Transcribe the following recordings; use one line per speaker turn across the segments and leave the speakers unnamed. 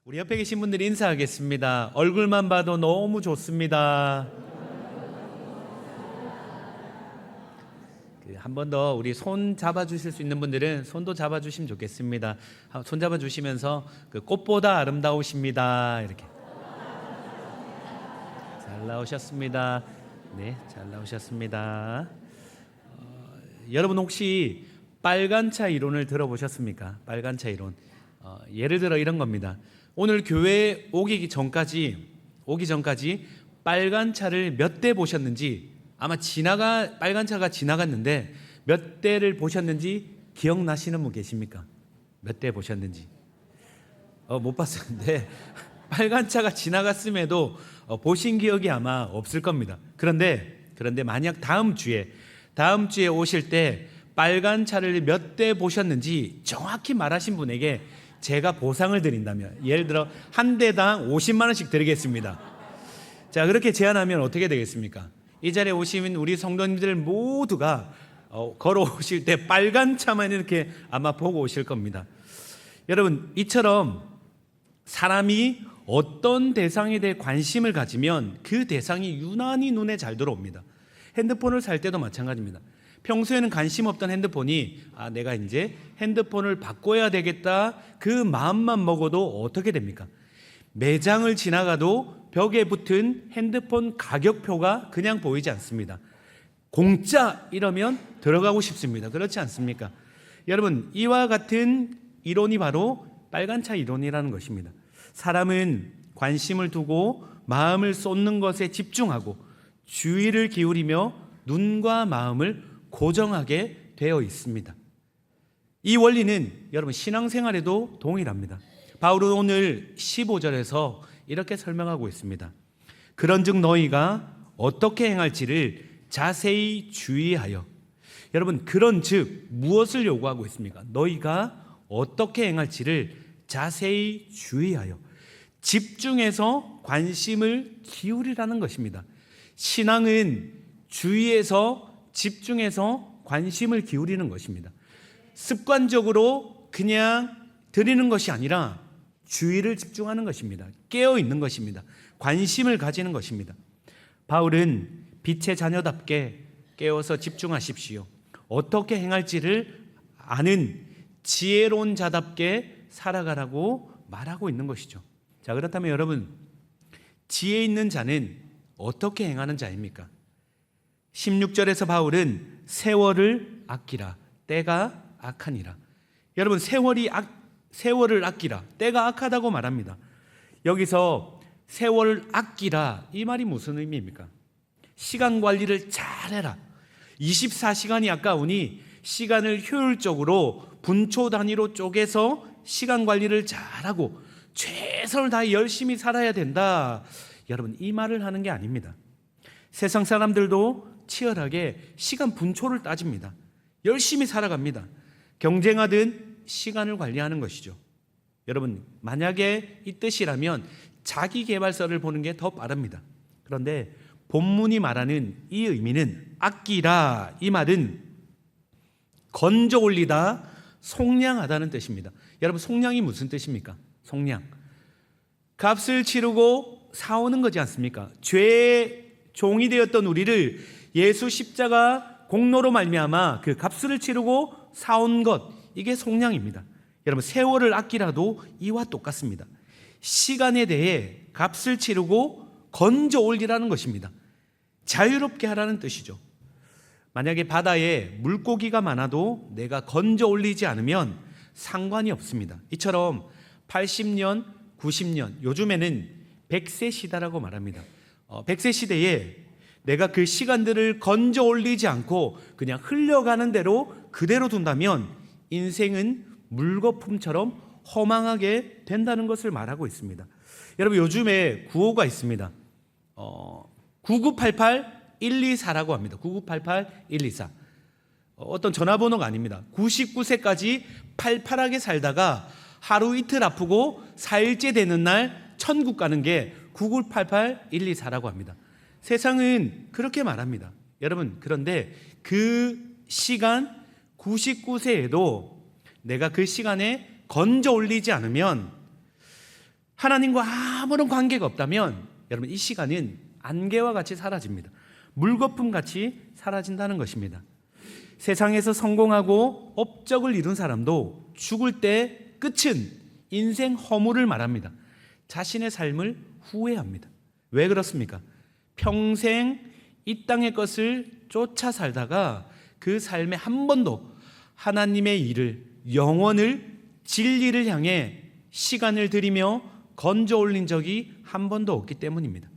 우리 옆에 계신 분들 인사하겠습니다. 얼굴만 봐도 너무 좋습니다. 한 번 더 우리 손 잡아주실 수 있는 분들은 손도 잡아주시면 좋겠습니다. 손 잡아주시면서 꽃보다 아름다우십니다. 이렇게. 잘 나오셨습니다. 네, 잘 나오셨습니다. 여러분 혹시 빨간차 이론을 들어보셨습니까? 빨간차 이론. 예를 들어 이런 겁니다. 오늘 교회에 오기 전까지 빨간 차를 몇 대 보셨는지, 아마 빨간 차가 지나갔는데 몇 대를 보셨는지 기억나시는 분 계십니까? 몇 대 보셨는지? 못 봤었는데 빨간 차가 지나갔음에도 보신 기억이 아마 없을 겁니다. 그런데 만약 다음 주에 오실 때 빨간 차를 몇 대 보셨는지 정확히 말하신 분에게 제가 보상을 드린다면, 예를 들어 한 대당 50만 원씩 드리겠습니다. 자, 그렇게 제안하면 어떻게 되겠습니까? 이 자리에 오시면 우리 성도님들 모두가 걸어오실 때 빨간 차만 이렇게 아마 보고 오실 겁니다. 여러분, 이처럼 사람이 어떤 대상에 대해 관심을 가지면 그 대상이 유난히 눈에 잘 들어옵니다. 핸드폰을 살 때도 마찬가지입니다. 평소에는 관심 없던 핸드폰이 내가 이제 핸드폰을 바꿔야 되겠다, 그 마음만 먹어도 어떻게 됩니까? 매장을 지나가도 벽에 붙은 핸드폰 가격표가 그냥 보이지 않습니다. 공짜 이러면 들어가고 싶습니다. 그렇지 않습니까? 여러분, 이와 같은 이론이 바로 빨간차 이론이라는 것입니다. 사람은 관심을 두고 마음을 쏟는 것에 집중하고 주의를 기울이며 눈과 마음을 고정하게 되어 있습니다. 이 원리는 여러분 신앙생활에도 동일합니다. 바울은 오늘 15절에서 이렇게 설명하고 있습니다. 그런즉 너희가 어떻게 행할지를 자세히 주의하여. 여러분, 그런즉 무엇을 요구하고 있습니까? 너희가 어떻게 행할지를 자세히 주의하여 집중해서 관심을 기울이라는 것입니다. 신앙은 주의해서 집중해서 관심을 기울이는 것입니다. 습관적으로 그냥 드리는 것이 아니라 주의를 집중하는 것입니다. 깨어 있는 것입니다. 관심을 가지는 것입니다. 바울은 빛의 자녀답게 깨어서 집중하십시오. 어떻게 행할지를 아는 지혜로운 자답게 살아가라고 말하고 있는 것이죠. 자, 그렇다면 여러분, 지혜 있는 자는 어떻게 행하는 자입니까? 16절에서 바울은 세월을 아끼라, 때가 악하니라. 여러분, 세월을 아끼라, 때가 악하다고 말합니다. 여기서 세월을 아끼라, 이 말이 무슨 의미입니까? 시간 관리를 잘해라. 24시간이 아까우니 시간을 효율적으로 분초 단위로 쪼개서 시간 관리를 잘하고 최선을 다해 열심히 살아야 된다. 여러분, 이 말을 하는 게 아닙니다. 세상 사람들도 치열하게 시간 분초를 따집니다. 열심히 살아갑니다. 경쟁하듯 시간을 관리하는 것이죠. 여러분, 만약에 이 뜻이라면 자기계발서를 보는 게 더 빠릅니다. 그런데 본문이 말하는 이 의미는 아끼라, 이 말은 건져 올리다, 속량하다는 뜻입니다. 여러분, 속량이 무슨 뜻입니까? 속량, 값을 치르고 사오는 거지 않습니까? 죄의 종이 되었던 우리를 예수 십자가 공로로 말미암아 그 값을 치르고 사온 것, 이게 속량입니다. 여러분, 세월을 아끼라도 이와 똑같습니다. 시간에 대해 값을 치르고 건져 올리라는 것입니다. 자유롭게 하라는 뜻이죠. 만약에 바다에 물고기가 많아도 내가 건져 올리지 않으면 상관이 없습니다. 이처럼 80년, 90년, 요즘에는 100세 시대라고 말합니다. 100세 시대에 내가 그 시간들을 건져 올리지 않고 그냥 흘러가는 대로 그대로 둔다면 인생은 물거품처럼 허망하게 된다는 것을 말하고 있습니다. 여러분, 요즘에 구호가 있습니다. 9988-124라고 합니다. 9988-124. 어떤 전화번호가 아닙니다. 99세까지 팔팔하게 살다가 하루 이틀 아프고 4일째 되는 날 천국 가는 게 9988-124라고 합니다. 세상은 그렇게 말합니다. 여러분, 그런데 그 시간 99세에도 내가 그 시간에 건져 올리지 않으면 하나님과 아무런 관계가 없다면 여러분 이 시간은 안개와 같이 사라집니다. 물거품 같이 사라진다는 것입니다. 세상에서 성공하고 업적을 이룬 사람도 죽을 때 끝은 인생 허물을 말합니다. 자신의 삶을 후회합니다. 왜 그렇습니까? 평생 이 땅의 것을 쫓아 살다가 그 삶에 한 번도 하나님의 일을, 영혼을, 진리를 향해 시간을 들이며 건져 올린 적이 한 번도 없기 때문입니다.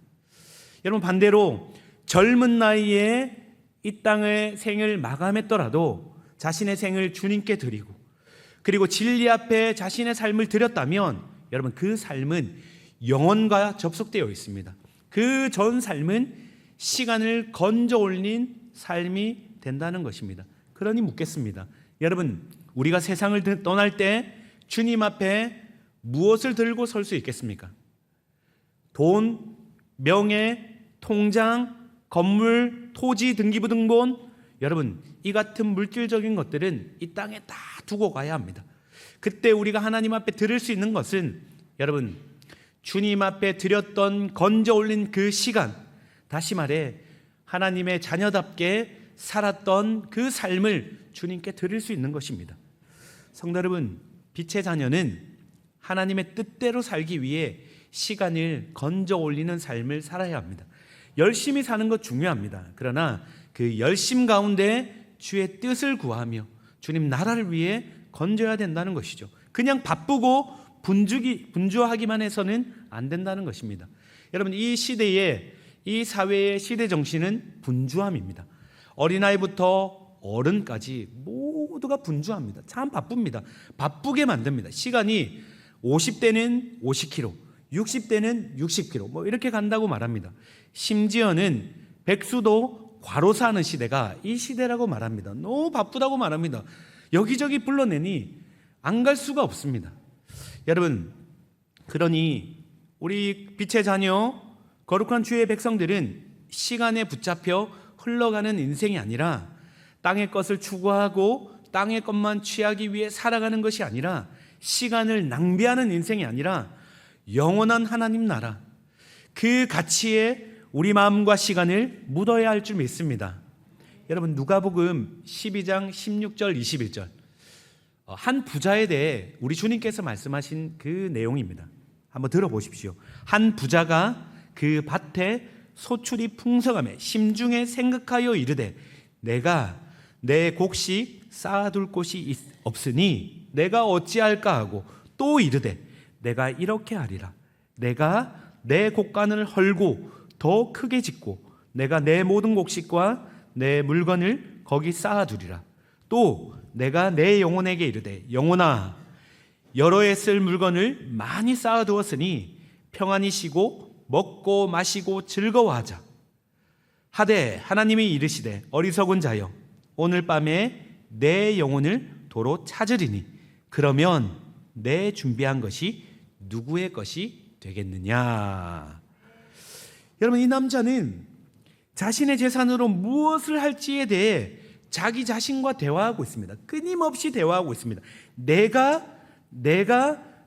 여러분, 반대로 젊은 나이에 이 땅의 생을 마감했더라도 자신의 생을 주님께 드리고 그리고 진리 앞에 자신의 삶을 드렸다면 여러분 그 삶은 영혼과 접속되어 있습니다. 그 전 삶은 시간을 건져 올린 삶이 된다는 것입니다. 그러니 묻겠습니다. 여러분, 우리가 세상을 떠날 때 주님 앞에 무엇을 들고 설 수 있겠습니까? 돈, 명예, 통장, 건물, 토지, 등기부등본, 여러분 이 같은 물질적인 것들은 이 땅에 다 두고 가야 합니다. 그때 우리가 하나님 앞에 드릴 수 있는 것은 여러분 주님 앞에 드렸던 건져 올린 그 시간, 다시 말해 하나님의 자녀답게 살았던 그 삶을 주님께 드릴 수 있는 것입니다. 성도 여러분, 빛의 자녀는 하나님의 뜻대로 살기 위해 시간을 건져 올리는 삶을 살아야 합니다. 열심히 사는 것 중요합니다. 그러나 그 열심 가운데 주의 뜻을 구하며 주님 나라를 위해 건져야 된다는 것이죠. 그냥 바쁘고 분주하기만 해서는 안 된다는 것입니다. 여러분, 이 시대에, 이 사회의 시대 정신은 분주함입니다. 어린아이부터 어른까지 모두가 분주합니다. 참 바쁩니다. 바쁘게 만듭니다. 시간이 50대는 50km, 60대는 60km 이렇게 간다고 말합니다. 심지어는 백수도 과로사하는 시대가 이 시대라고 말합니다. 너무 바쁘다고 말합니다. 여기저기 불러내니 안 갈 수가 없습니다. 여러분, 그러니 우리 빛의 자녀, 거룩한 주의 백성들은 시간에 붙잡혀 흘러가는 인생이 아니라 땅의 것을 추구하고 땅의 것만 취하기 위해 살아가는 것이 아니라 시간을 낭비하는 인생이 아니라 영원한 하나님 나라, 그 가치에 우리 마음과 시간을 묻어야 할 줄 믿습니다. 여러분, 누가복음 12장 16절 21절 한 부자에 대해 우리 주님께서 말씀하신 그 내용입니다. 한번 들어보십시오. 한 부자가 그 밭에 소출이 풍성하며 심중에 생각하여 이르되 내가 내 곡식 쌓아둘 곳이 없으니 내가 어찌할까 하고 또 이르되 내가 이렇게 하리라. 내가 내 곡간을 헐고 더 크게 짓고 내가 내 모든 곡식과 내 물건을 거기 쌓아두리라. 또 내가 내 영혼에게 이르되 영혼아, 여러 해 쓸 물건을 많이 쌓아두었으니 평안히 쉬고 먹고 마시고 즐거워하자. 하되 하나님이 이르시되 어리석은 자여, 오늘 밤에 내 영혼을 도로 찾으리니 그러면 내 준비한 것이 누구의 것이 되겠느냐. 여러분, 이 남자는 자신의 재산으로 무엇을 할지에 대해 자기 자신과 대화하고 있습니다. 끊임없이 대화하고 있습니다. 내가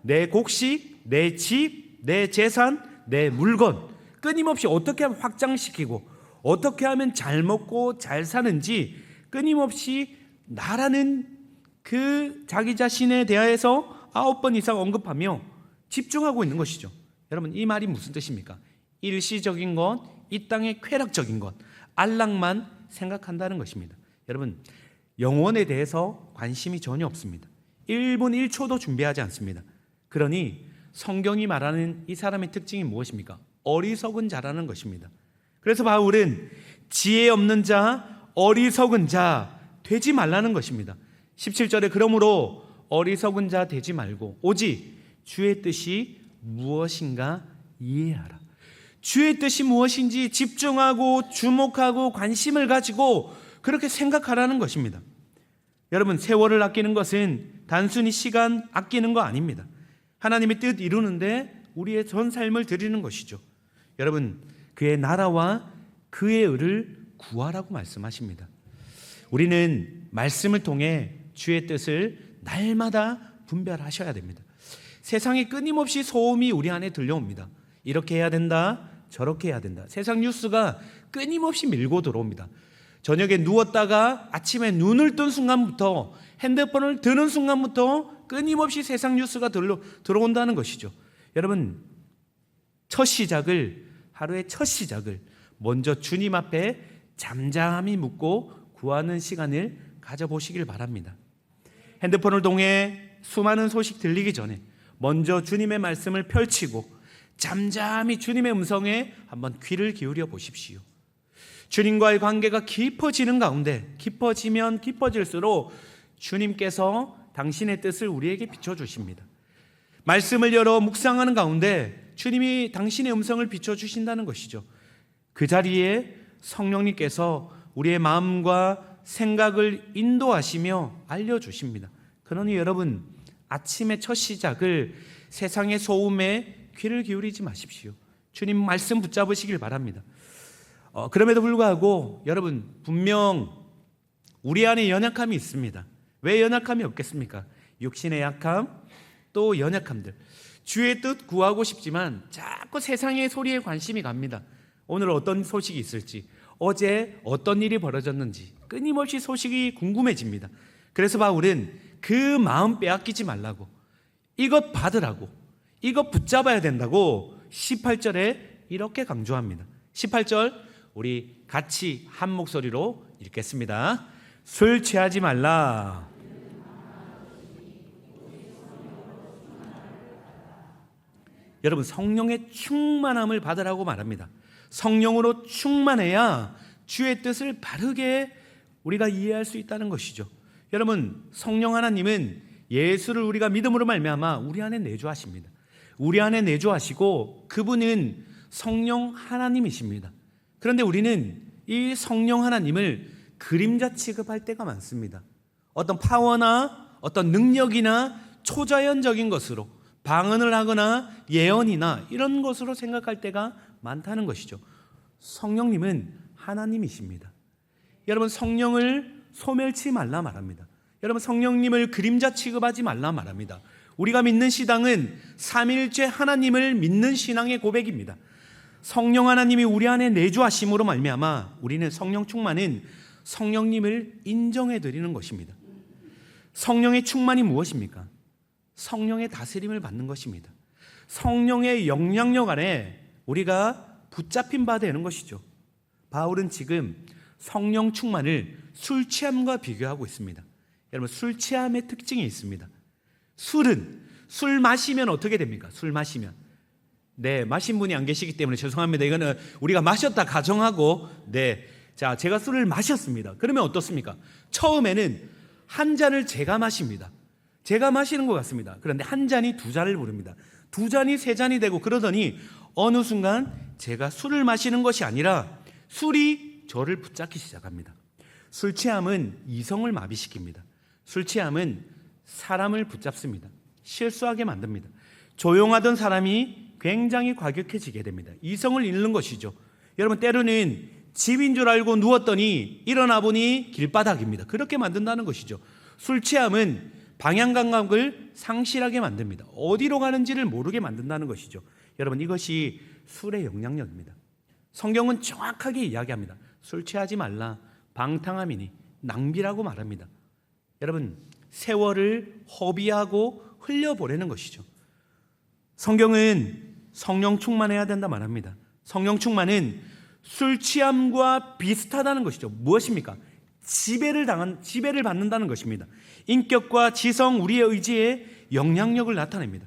내 곡식, 내 집, 내 재산, 내 물건 끊임없이 어떻게 하면 확장시키고 어떻게 하면 잘 먹고 잘 사는지 끊임없이 나라는 그 자기 자신에 대하여서 9번 이상 언급하며 집중하고 있는 것이죠. 여러분, 이 말이 무슨 뜻입니까? 일시적인 것, 이 땅의 쾌락적인 것, 안락만 생각한다는 것입니다. 여러분, 영혼에 대해서 관심이 전혀 없습니다. 1분 1초도 준비하지 않습니다. 그러니 성경이 말하는 이 사람의 특징이 무엇입니까? 어리석은 자라는 것입니다. 그래서 바울은 지혜 없는 자, 어리석은 자 되지 말라는 것입니다. 17절에 그러므로 어리석은 자 되지 말고 오직 주의 뜻이 무엇인가 이해하라. 주의 뜻이 무엇인지 집중하고 주목하고 관심을 가지고 그렇게 생각하라는 것입니다. 여러분, 세월을 아끼는 것은 단순히 시간 아끼는 거 아닙니다. 하나님의 뜻 이루는데 우리의 전 삶을 드리는 것이죠. 여러분, 그의 나라와 그의 의를 구하라고 말씀하십니다. 우리는 말씀을 통해 주의 뜻을 날마다 분별하셔야 됩니다. 세상에 끊임없이 소음이 우리 안에 들려옵니다. 이렇게 해야 된다, 저렇게 해야 된다. 세상 뉴스가 끊임없이 밀고 들어옵니다. 저녁에 누웠다가 아침에 눈을 뜬 순간부터, 핸드폰을 드는 순간부터 끊임없이 세상 뉴스가 들어온다는 것이죠. 여러분, 하루의 첫 시작을 먼저 주님 앞에 잠잠히 묵고 구하는 시간을 가져보시길 바랍니다. 핸드폰을 통해 수많은 소식 들리기 전에 먼저 주님의 말씀을 펼치고 잠잠히 주님의 음성에 한번 귀를 기울여 보십시오. 주님과의 관계가 깊어지는 가운데, 깊어지면 깊어질수록 주님께서 당신의 뜻을 우리에게 비춰주십니다. 말씀을 열어 묵상하는 가운데 주님이 당신의 음성을 비춰주신다는 것이죠. 그 자리에 성령님께서 우리의 마음과 생각을 인도하시며 알려주십니다. 그러니 여러분, 아침의 첫 시작을 세상의 소음에 귀를 기울이지 마십시오. 주님 말씀 붙잡으시길 바랍니다. 그럼에도 불구하고 여러분, 분명 우리 안에 연약함이 있습니다. 왜 연약함이 없겠습니까? 육신의 약함, 또 연약함들. 주의 뜻 구하고 싶지만 자꾸 세상의 소리에 관심이 갑니다. 오늘 어떤 소식이 있을지, 어제 어떤 일이 벌어졌는지 끊임없이 소식이 궁금해집니다. 그래서 바울은 그 마음 빼앗기지 말라고, 이것 받으라고, 이것 붙잡아야 된다고 18절에 이렇게 강조합니다. 18절 우리 같이 한 목소리로 읽겠습니다. 술 취하지 말라. 여러분, 성령의 충만함을 받으라고 말합니다. 성령으로 충만해야 주의 뜻을 바르게 우리가 이해할 수 있다는 것이죠. 여러분, 성령 하나님은 예수를 우리가 믿음으로 말미암아 우리 안에 내주하십니다. 우리 안에 내주하시고 그분은 성령 하나님이십니다. 그런데 우리는 이 성령 하나님을 그림자 취급할 때가 많습니다. 어떤 파워나 어떤 능력이나 초자연적인 것으로, 방언을 하거나 예언이나 이런 것으로 생각할 때가 많다는 것이죠. 성령님은 하나님이십니다. 여러분, 성령을 소멸치 말라 말합니다. 여러분, 성령님을 그림자 취급하지 말라 말합니다. 우리가 믿는 신앙은 삼위일체 하나님을 믿는 신앙의 고백입니다. 성령 하나님이 우리 안에 내주하심으로 말미암아 우리는 성령 충만은 성령님을 인정해 드리는 것입니다. 성령의 충만이 무엇입니까? 성령의 다스림을 받는 것입니다. 성령의 영향력 안에 우리가 붙잡힌 바 되는 것이죠. 바울은 지금 성령 충만을 술 취함과 비교하고 있습니다. 여러분, 술 취함의 특징이 있습니다. 술 마시면 어떻게 됩니까? 술 마시면, 마신 분이 안 계시기 때문에 죄송합니다. 이거는 우리가 마셨다 가정하고, 자, 제가 술을 마셨습니다. 그러면 어떻습니까? 처음에는 한 잔을 제가 마십니다. 제가 마시는 것 같습니다. 그런데 한 잔이 두 잔을 부릅니다. 두 잔이 세 잔이 되고 그러더니 어느 순간 제가 술을 마시는 것이 아니라 술이 저를 붙잡기 시작합니다. 술 취함은 이성을 마비시킵니다. 술 취함은 사람을 붙잡습니다. 실수하게 만듭니다. 조용하던 사람이 굉장히 과격해지게 됩니다. 이성을 잃는 것이죠. 여러분, 때로는 집인 줄 알고 누웠더니 일어나 보니 길바닥입니다. 그렇게 만든다는 것이죠. 술 취함은 방향 감각을 상실하게 만듭니다. 어디로 가는지를 모르게 만든다는 것이죠. 여러분, 이것이 술의 영향력입니다. 성경은 정확하게 이야기합니다. 술 취하지 말라, 방탕함이니 낭비라고 말합니다. 여러분, 세월을 허비하고 흘려보내는 것이죠. 성경은 성령 충만해야 된다 말합니다. 성령 충만은 술 취함과 비슷하다는 것이죠. 무엇입니까? 지배를 받는다는 것입니다. 인격과 지성, 우리의 의지에 영향력을 나타냅니다.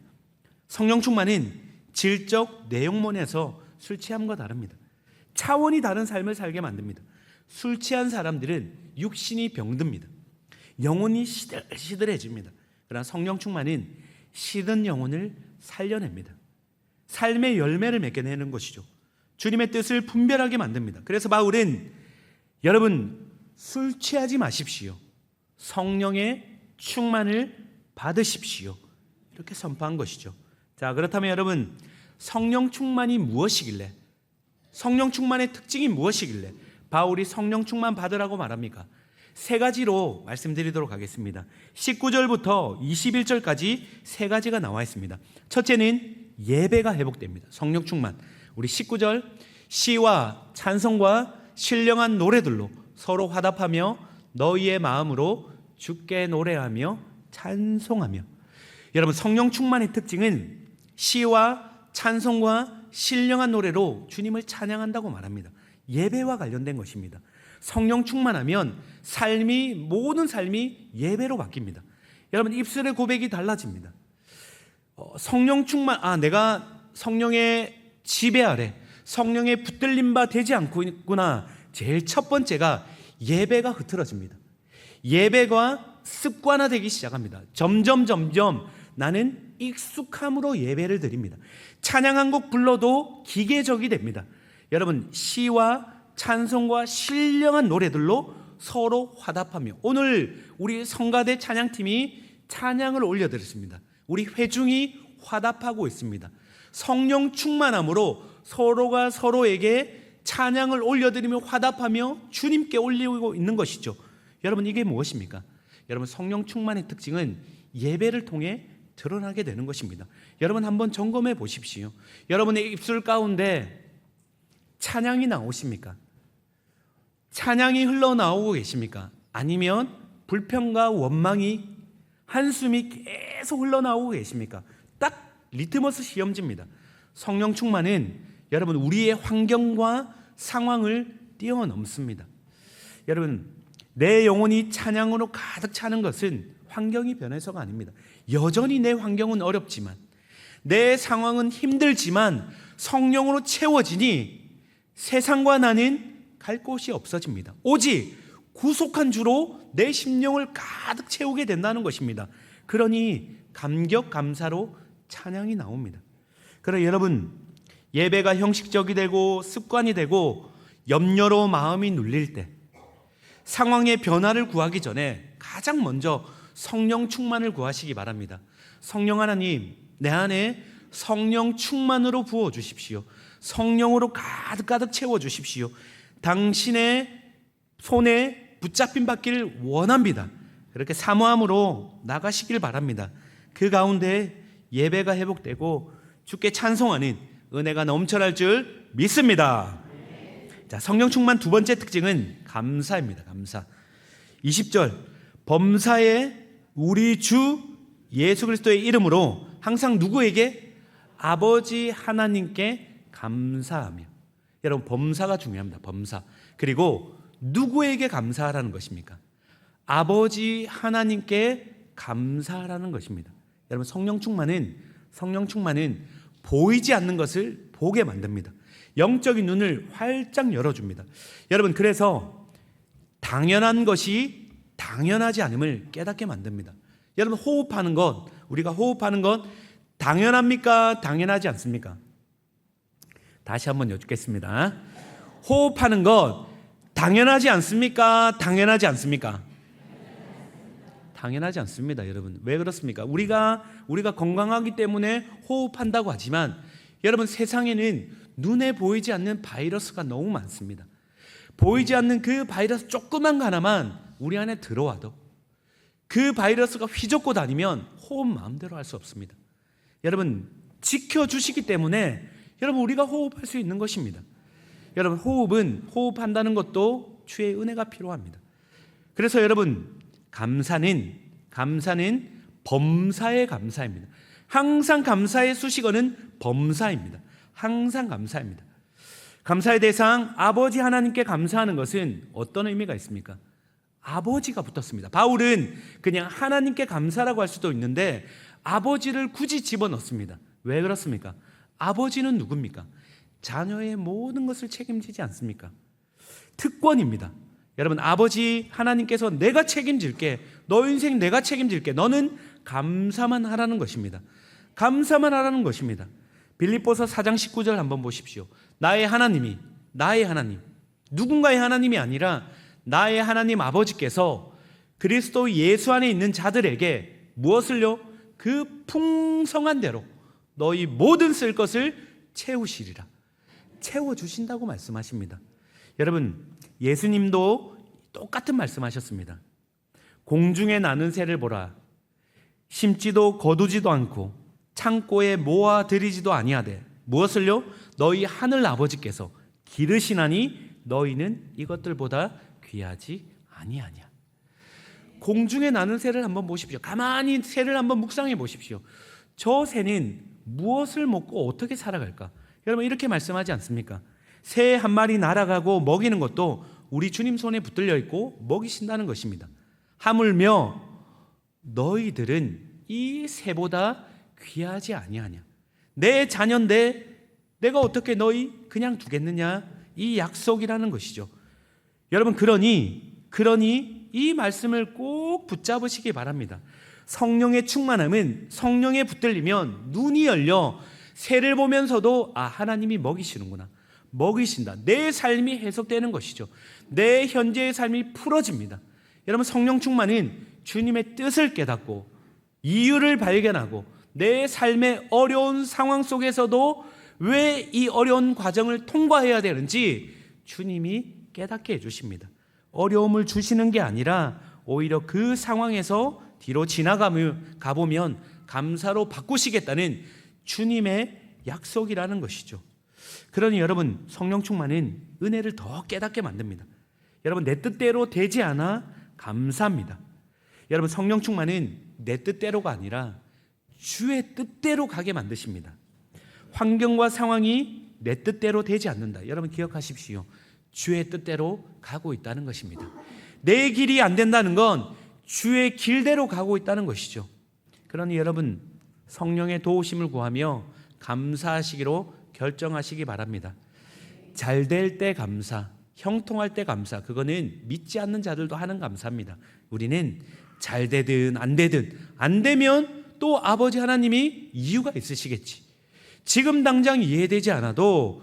성령 충만은 질적 내용면에서 술 취함과 다릅니다. 차원이 다른 삶을 살게 만듭니다. 술 취한 사람들은 육신이 병듭니다. 영혼이 시들해집니다. 그러나 성령 충만은 시든 영혼을 살려냅니다. 삶의 열매를 맺게 내는 것이죠. 주님의 뜻을 분별하게 만듭니다. 그래서 바울은 여러분, 술 취하지 마십시오. 성령의 충만을 받으십시오. 이렇게 선포한 것이죠. 자, 그렇다면 여러분, 성령 충만이 무엇이길래, 성령 충만의 특징이 무엇이길래 바울이 성령 충만 받으라고 말합니까? 세 가지로 말씀드리도록 하겠습니다. 19절부터 21절까지 세 가지가 나와 있습니다. 첫째는 예배가 회복됩니다. 성령 충만. 우리 19절, 시와 찬송과 신령한 노래들로 서로 화답하며 너희의 마음으로 주께 노래하며 찬송하며. 여러분, 성령 충만의 특징은 시와 찬송과 신령한 노래로 주님을 찬양한다고 말합니다. 예배와 관련된 것입니다. 성령 충만하면 모든 삶이 예배로 바뀝니다. 여러분, 입술의 고백이 달라집니다. 성령 충만, 내가 성령의 지배 아래, 성령의 붙들림 바 되지 않고 있구나. 제일 첫 번째가 예배가 흐트러집니다. 예배가 습관화되기 시작합니다. 점점 나는 익숙함으로 예배를 드립니다. 찬양 한 곡 불러도 기계적이 됩니다. 여러분, 시와 찬송과 신령한 노래들로 서로 화답하며, 오늘 우리 성가대 찬양팀이 찬양을 올려드렸습니다. 우리 회중이 화답하고 있습니다. 성령 충만함으로 서로가 서로에게 찬양을 올려드리며 화답하며 주님께 올리고 있는 것이죠. 여러분, 이게 무엇입니까? 여러분, 성령 충만의 특징은 예배를 통해 드러나게 되는 것입니다. 여러분, 한번 점검해 보십시오. 여러분의 입술 가운데 찬양이 나오십니까? 찬양이 흘러나오고 계십니까? 아니면 불평과 원망이, 한숨이 계속 흘러나오고 계십니까? 딱 리트머스 시험지입니다. 성령 충만은 여러분, 우리의 환경과 상황을 뛰어넘습니다. 여러분, 내 영혼이 찬양으로 가득 차는 것은 환경이 변해서가 아닙니다. 여전히 내 환경은 어렵지만, 내 상황은 힘들지만 성령으로 채워지니 세상과 나는 갈 곳이 없어집니다. 오직 구속한 주로 내 심령을 가득 채우게 된다는 것입니다. 그러니 감격 감사로 찬양이 나옵니다. 그러나 여러분, 예배가 형식적이 되고 습관이 되고 염려로 마음이 눌릴 때, 상황의 변화를 구하기 전에 가장 먼저 성령 충만을 구하시기 바랍니다. 성령 하나님, 내 안에 성령 충만으로 부어주십시오. 성령으로 가득 채워주십시오. 당신의 손에 붙잡힌 받기를 원합니다. 그렇게 사모함으로 나가시길 바랍니다. 그 가운데 예배가 회복되고 주께 찬송하는 은혜가 넘쳐날 줄 믿습니다. 자, 성령 충만 두 번째 특징은 감사입니다. 감사. 20절, 범사에 우리 주 예수 그리스도의 이름으로 항상 누구에게? 아버지 하나님께 감사하며. 여러분, 범사가 중요합니다. 범사. 그리고 누구에게 감사하라는 것입니까? 아버지 하나님께 감사하라는 것입니다. 여러분, 성령 충만은 보이지 않는 것을 보게 만듭니다. 영적인 눈을 활짝 열어줍니다. 여러분, 그래서 당연한 것이 당연하지 않음을 깨닫게 만듭니다. 여러분, 우리가 호흡하는 것 당연합니까? 당연하지 않습니까? 다시 한번 여쭙겠습니다. 호흡하는 것 당연하지 않습니까? 당연하지 않습니까? 당연하지 않습니다, 여러분. 왜 그렇습니까? 우리가 건강하기 때문에 호흡한다고 하지만, 여러분, 세상에는 눈에 보이지 않는 바이러스가 너무 많습니다. 보이지 않는 그 바이러스 조그만 거 하나만 우리 안에 들어와도 그 바이러스가 휘젓고 다니면 호흡 마음대로 할 수 없습니다. 여러분, 지켜주시기 때문에 여러분, 우리가 호흡할 수 있는 것입니다. 여러분, 호흡한다는 것도 주의 은혜가 필요합니다. 그래서 여러분, 감사는 범사의 감사입니다. 항상 감사의 수식어는 범사입니다. 항상 감사입니다. 감사의 대상 아버지 하나님께 감사하는 것은 어떤 의미가 있습니까? 아버지가 붙었습니다. 바울은 그냥 하나님께 감사라고 할 수도 있는데 아버지를 굳이 집어넣습니다. 왜 그렇습니까? 아버지는 누굽니까? 자녀의 모든 것을 책임지지 않습니까? 특권입니다. 여러분, 아버지 하나님께서 내가 책임질게, 너 인생 내가 책임질게, 너는 감사만 하라는 것입니다. 감사만 하라는 것입니다. 빌립보서 4장 19절 한번 보십시오. 나의 하나님, 누군가의 하나님이 아니라 나의 하나님 아버지께서 그리스도 예수 안에 있는 자들에게 무엇을요? 그 풍성한 대로 너희 모든 쓸 것을 채우시리라. 채워주신다고 말씀하십니다. 여러분, 예수님도 똑같은 말씀하셨습니다. 공중에 나는 새를 보라. 심지도 거두지도 않고 창고에 모아 들이지도 아니하되 무엇을요? 너희 하늘 아버지께서 기르시나니 너희는 이것들보다 귀하지 아니하냐. 공중에 나는 새를 한번 보십시오. 가만히 새를 한번 묵상해 보십시오. 저 새는 무엇을 먹고 어떻게 살아갈까? 여러분 이렇게 말씀하지 않습니까? 새 한 마리 날아가고 먹이는 것도 우리 주님 손에 붙들려 있고 먹이신다는 것입니다. 하물며 너희들은 이 새보다 귀하지 아니하냐. 내 자녀인데 내가 어떻게 너희 그냥 두겠느냐. 이 약속이라는 것이죠. 여러분 그러니 이 말씀을 꼭 붙잡으시기 바랍니다. 성령의 충만함은 성령에 붙들리면 눈이 열려 새를 보면서도 하나님이 먹이시는구나. 먹이신다. 내 삶이 해석되는 것이죠. 내 현재의 삶이 풀어집니다. 여러분 성령 충만은 주님의 뜻을 깨닫고 이유를 발견하고 내 삶의 어려운 상황 속에서도 왜 이 어려운 과정을 통과해야 되는지 주님이 깨닫게 해주십니다. 어려움을 주시는 게 아니라 오히려 그 상황에서 뒤로 가보면 감사로 바꾸시겠다는 주님의 약속이라는 것이죠. 그러니 여러분 성령 충만은 은혜를 더 깨닫게 만듭니다. 여러분 내 뜻대로 되지 않아 감사합니다. 여러분 성령 충만은 내 뜻대로가 아니라 주의 뜻대로 가게 만드십니다. 환경과 상황이 내 뜻대로 되지 않는다. 여러분 기억하십시오. 주의 뜻대로 가고 있다는 것입니다. 내 길이 안 된다는 건 주의 길대로 가고 있다는 것이죠. 그러니 여러분 성령의 도우심을 구하며 감사하시기로 결정하시기 바랍니다. 잘 될 때 감사, 형통할 때 감사, 그거는 믿지 않는 자들도 하는 감사입니다. 우리는 잘 되든 안 되면 또 아버지 하나님이 이유가 있으시겠지. 지금 당장 이해되지 않아도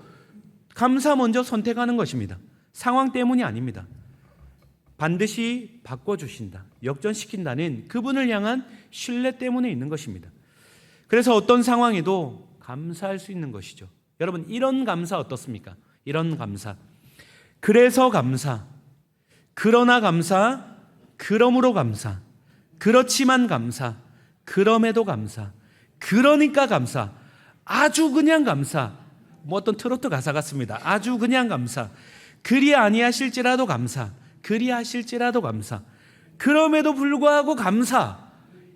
감사 먼저 선택하는 것입니다. 상황 때문이 아닙니다. 반드시 바꿔주신다, 역전시킨다는 그분을 향한 신뢰 때문에 있는 것입니다. 그래서 어떤 상황에도 감사할 수 있는 것이죠. 여러분 이런 감사 어떻습니까? 이런 감사. 그래서 감사, 그러나 감사, 그러므로 감사, 그렇지만 감사, 그럼에도 감사, 그러니까 감사, 아주 그냥 감사. 뭐 어떤 트로트 가사 같습니다. 아주 그냥 감사, 그리 아니하실지라도 감사, 그리하실지라도 감사, 그럼에도 불구하고 감사,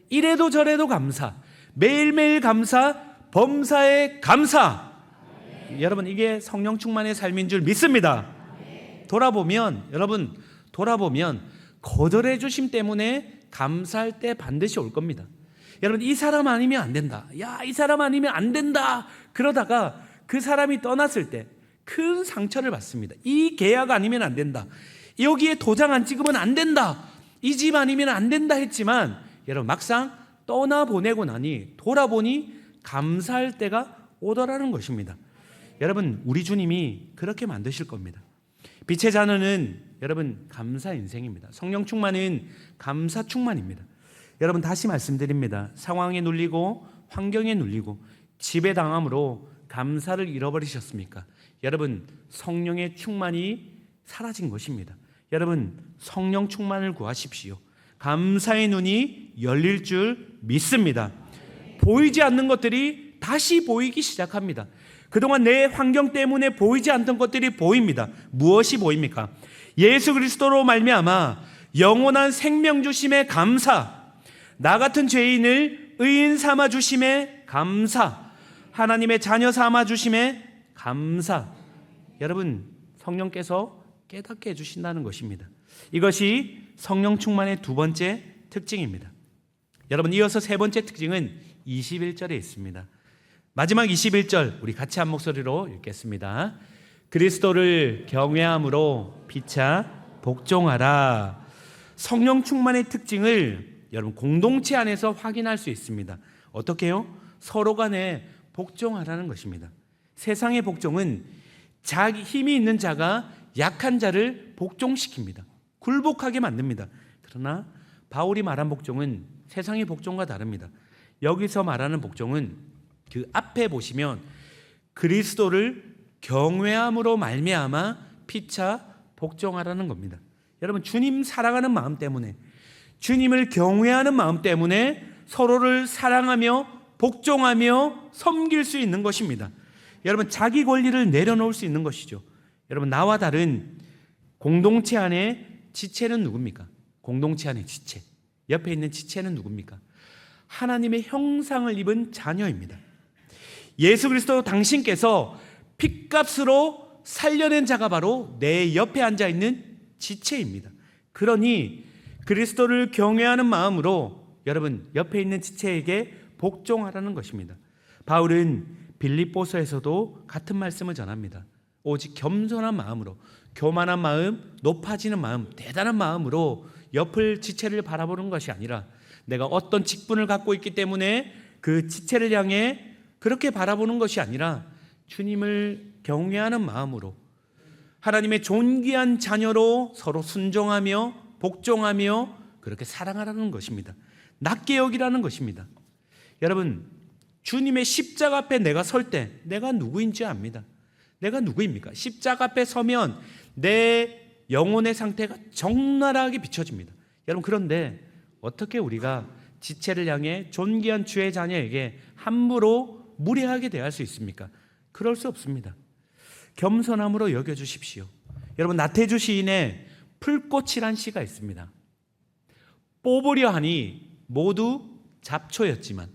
이래도 저래도 감사, 매일매일 감사, 범사에 감사. 여러분 이게 성령 충만의 삶인 줄 믿습니다. 여러분 돌아보면 거절해 주심 때문에 감사할 때 반드시 올 겁니다. 여러분 이 사람 아니면 안 된다. 이 사람 아니면 안 된다. 그러다가 그 사람이 떠났을 때 큰 상처를 받습니다. 이 계약 아니면 안 된다. 여기에 도장 안 찍으면 안 된다. 이 집 아니면 안 된다 했지만 여러분 막상 떠나보내고 나니 돌아보니 감사할 때가 오더라는 것입니다. 여러분 우리 주님이 그렇게 만드실 겁니다. 빛의 자녀는 여러분 감사 인생입니다. 성령 충만은 감사 충만입니다. 여러분 다시 말씀드립니다. 상황에 눌리고 환경에 눌리고 지배당함으로 감사를 잃어버리셨습니까? 여러분 성령의 충만이 사라진 것입니다. 여러분 성령 충만을 구하십시오. 감사의 눈이 열릴 줄 믿습니다. 보이지 않는 것들이 다시 보이기 시작합니다. 그동안 내 환경 때문에 보이지 않던 것들이 보입니다. 무엇이 보입니까? 예수 그리스도로 말미암아 영원한 생명 주심에 감사, 나 같은 죄인을 의인 삼아 주심에 감사, 하나님의 자녀 삼아 주심에 감사. 여러분 성령께서 깨닫게 해주신다는 것입니다. 이것이 성령 충만의 두 번째 특징입니다. 여러분 이어서 세 번째 특징은 21절에 있습니다. 마지막 21절 우리 같이 한 목소리로 읽겠습니다. 그리스도를 경외함으로 피차 복종하라. 성령 충만의 특징을 여러분 공동체 안에서 확인할 수 있습니다. 어떻게요? 서로 간에 복종하라는 것입니다. 세상의 복종은 자기 힘이 있는 자가 약한 자를 복종시킵니다. 굴복하게 만듭니다. 그러나 바울이 말한 복종은 세상의 복종과 다릅니다. 여기서 말하는 복종은 그 앞에 보시면 그리스도를 경외함으로 말미암아 피차 복종하라는 겁니다. 여러분, 주님 사랑하는 마음 때문에, 주님을 경외하는 마음 때문에 서로를 사랑하며 복종하며 섬길 수 있는 것입니다. 여러분, 자기 권리를 내려놓을 수 있는 것이죠. 여러분, 나와 다른 공동체 안에 지체는 누굽니까? 공동체 안에 지체, 옆에 있는 지체는 누굽니까? 하나님의 형상을 입은 자녀입니다. 예수 그리스도 당신께서 핏값으로 살려낸 자가 바로 내 옆에 앉아있는 지체입니다. 그러니 그리스도를 경외하는 마음으로 여러분, 옆에 있는 지체에게 복종하라는 것입니다. 바울은 빌립보서에서도 같은 말씀을 전합니다. 오직 겸손한 마음으로, 교만한 마음, 높아지는 마음, 대단한 마음으로 옆을 지체를 바라보는 것이 아니라 내가 어떤 직분을 갖고 있기 때문에 그 지체를 향해 그렇게 바라보는 것이 아니라 주님을 경외하는 마음으로 하나님의 존귀한 자녀로 서로 순종하며 복종하며 그렇게 사랑하라는 것입니다. 낮게 여기라는 것입니다. 여러분, 주님의 십자가 앞에 내가 설 때 내가 누구인지 압니다. 내가 누구입니까? 십자가 앞에 서면 내 영혼의 상태가 적나라하게 비춰집니다. 여러분, 그런데 어떻게 우리가 지체를 향해 존귀한 주의 자녀에게 함부로 무례하게 대할 수 있습니까? 그럴 수 없습니다. 겸손함으로 여겨주십시오. 여러분, 나태주 시인의 풀꽃이란 시가 있습니다. 뽑으려 하니 모두 잡초였지만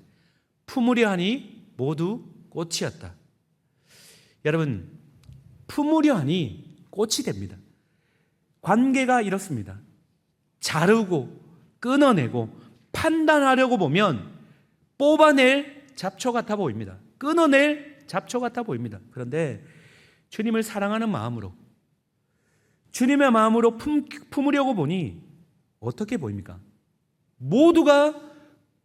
품으려 하니 모두 꽃이었다. 여러분, 품으려 하니 꽃이 됩니다. 관계가 이렇습니다. 자르고 끊어내고 판단하려고 보면 뽑아낼 잡초 같아 보입니다. 끊어낼 잡초 같아 보입니다. 그런데 주님을 사랑하는 마음으로, 주님의 마음으로 품으려고 보니 어떻게 보입니까? 모두가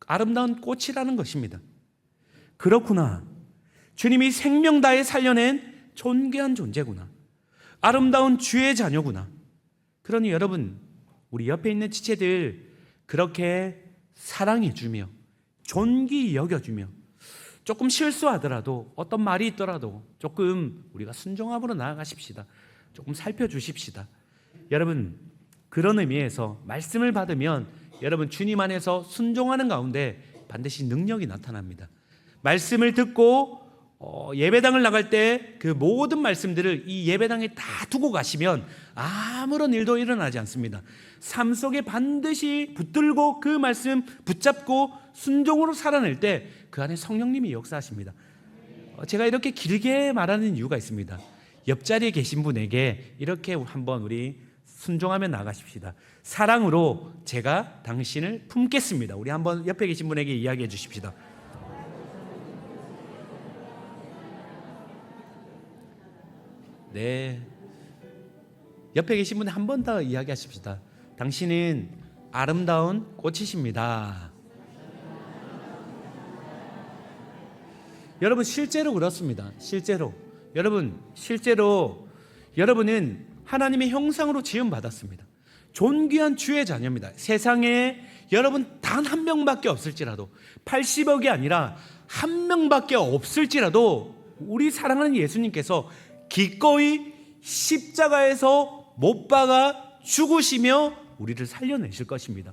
아름다운 꽃이라는 것입니다. 그렇구나. 주님이 생명 다해 살려낸 존귀한 존재구나. 아름다운 주의 자녀구나. 그러니 여러분, 우리 옆에 있는 지체들 그렇게 사랑해주며 존귀 여겨주며 조금 실수하더라도 어떤 말이 있더라도 조금 우리가 순종함으로 나아가십시다. 조금 살펴주십시다. 여러분, 그런 의미에서 말씀을 받으면 여러분, 주님 안에서 순종하는 가운데 반드시 능력이 나타납니다. 말씀을 듣고 예배당을 나갈 때 그 모든 말씀들을 이 예배당에 다 두고 가시면 아무런 일도 일어나지 않습니다. 삶 속에 반드시 붙들고 그 말씀 붙잡고 순종으로 살아낼 때 그 안에 성령님이 역사하십니다. 제가 이렇게 길게 말하는 이유가 있습니다. 옆자리에 계신 분에게 이렇게 한번 우리 순종하며 나가십시다. 사랑으로 제가 당신을 품겠습니다. 우리 한번 옆에 계신 분에게 이야기해 주십시다. 네, 옆에 계신 분 한 번 더 이야기하십시다. 당신은 아름다운 꽃이십니다. 여러분, 실제로 그렇습니다. 실제로 여러분은 하나님의 형상으로 지음받았습니다. 존귀한 주의 자녀입니다. 세상에 여러분 단 한 명밖에 없을지라도, 80억이 아니라 한 명밖에 없을지라도 우리 사랑하는 예수님께서 기꺼이 십자가에서 못 박아 죽으시며 우리를 살려내실 것입니다.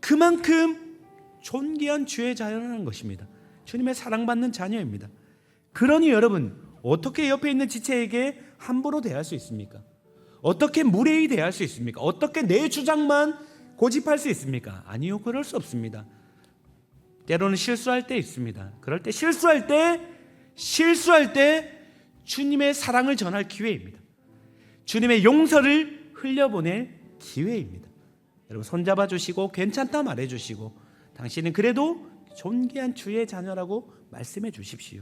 그만큼 존귀한 주의 자녀라는 것입니다. 주님의 사랑받는 자녀입니다. 그러니 여러분, 어떻게 옆에 있는 지체에게 함부로 대할 수 있습니까? 어떻게 무례히 대할 수 있습니까? 어떻게 내 주장만 고집할 수 있습니까? 아니요, 그럴 수 없습니다. 때로는 실수할 때 있습니다. 그럴 때 실수할 때 주님의 사랑을 전할 기회입니다. 주님의 용서를 흘려보낼 기회입니다. 여러분, 손잡아 주시고 괜찮다 말해 주시고 당신은 그래도 존귀한 주의 자녀라고 말씀해 주십시오.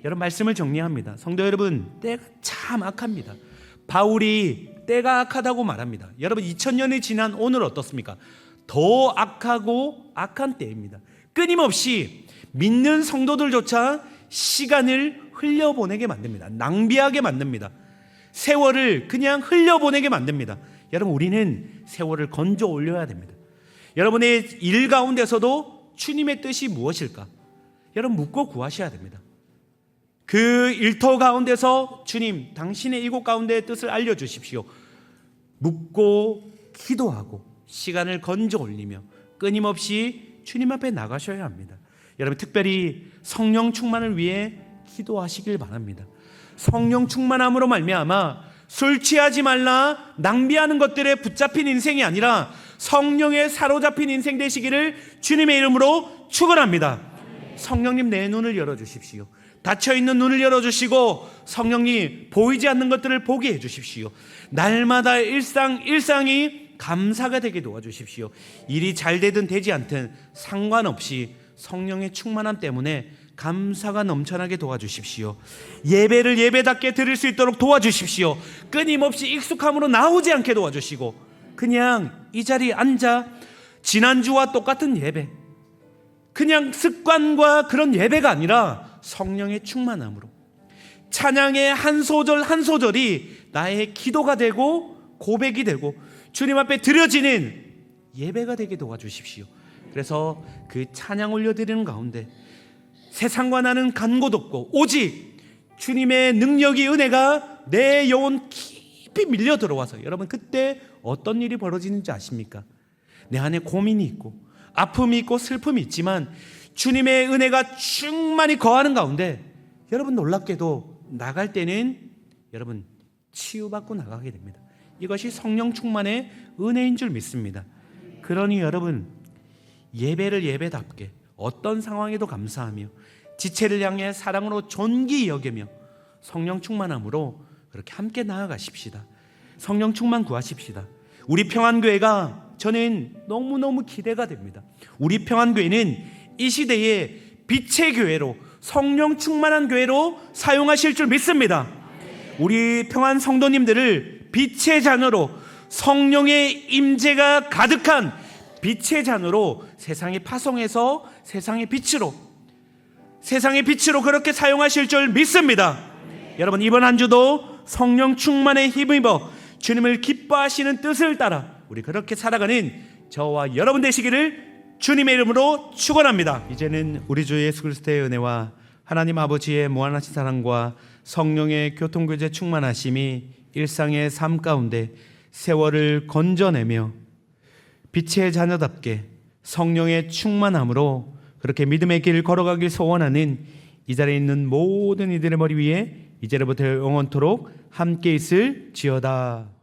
여러분, 말씀을 정리합니다. 성도 여러분, 때가 참 악합니다. 바울이 때가 악하다고 말합니다. 여러분, 2000년이 지난 오늘 어떻습니까? 더 악하고 악한 때입니다. 끊임없이 믿는 성도들조차 시간을 흘려보내게 만듭니다. 낭비하게 만듭니다. 세월을 그냥 흘려보내게 만듭니다. 여러분, 우리는 세월을 건져 올려야 됩니다. 여러분의 일 가운데서도 주님의 뜻이 무엇일까? 여러분, 묻고 구하셔야 됩니다. 그 일터 가운데서 주님, 당신의 이곳 가운데의 뜻을 알려주십시오. 묻고 기도하고 시간을 건져 올리며 끊임없이 주님 앞에 나가셔야 합니다. 여러분, 특별히 성령 충만을 위해 기도하시길 바랍니다. 성령 충만함으로 말미암아 술 취하지 말라, 낭비하는 것들에 붙잡힌 인생이 아니라 성령에 사로잡힌 인생 되시기를 주님의 이름으로 축원합니다. 성령님, 내 눈을 열어주십시오. 닫혀있는 눈을 열어주시고 성령님, 보이지 않는 것들을 보게 해주십시오. 날마다 일상이 감사가 되게 도와주십시오. 일이 잘 되든 되지 않든 상관없이 성령의 충만함 때문에 감사가 넘쳐나게 도와주십시오. 예배를 예배답게 드릴 수 있도록 도와주십시오. 끊임없이 익숙함으로 나오지 않게 도와주시고 그냥 이 자리에 앉아 지난주와 똑같은 예배, 그냥 습관과 그런 예배가 아니라 성령의 충만함으로 찬양의 한 소절 한 소절이 나의 기도가 되고 고백이 되고 주님 앞에 드려지는 예배가 되게 도와주십시오. 그래서 그 찬양 올려드리는 가운데 세상과 나는 간 곳 없고 오직 주님의 능력이, 은혜가 내 영혼 깊이 밀려 들어와서, 여러분, 그때 어떤 일이 벌어지는지 아십니까? 내 안에 고민이 있고 아픔이 있고 슬픔이 있지만 주님의 은혜가 충만히 거하는 가운데 여러분, 놀랍게도 나갈 때는 여러분 치유받고 나가게 됩니다. 이것이 성령 충만의 은혜인 줄 믿습니다. 그러니 여러분, 예배를 예배답게 어떤 상황에도 감사하며 지체를 향해 사랑으로 존귀히 여기며 성령 충만함으로 그렇게 함께 나아가십시다. 성령 충만 구하십시다. 우리 평안교회가 저는 너무너무 기대가 됩니다. 우리 평안교회는 이 시대에 빛의 교회로, 성령 충만한 교회로 사용하실 줄 믿습니다. 우리 평안 성도님들을 빛의 자녀로, 성령의 임재가 가득한 빛의 자녀로 세상에 파송해서 세상의 빛으로 그렇게 사용하실 줄 믿습니다. 여러분, 이번 한 주도 성령 충만에 힘입어 주님을 기뻐하시는 뜻을 따라 우리 그렇게 살아가는 저와 여러분 되시기를 주님의 이름으로 축원합니다. 이제는 우리 주 예수 그리스도의 은혜와 하나님 아버지의 무한하신 사랑과 성령의 교통교제 충만하심이 일상의 삶 가운데 세월을 건져내며 빛의 자녀답게 성령의 충만함으로 그렇게 믿음의 길 걸어가길 소원하는 이 자리에 있는 모든 이들의 머리 위에 이제로부터 영원토록 함께 있을지어다.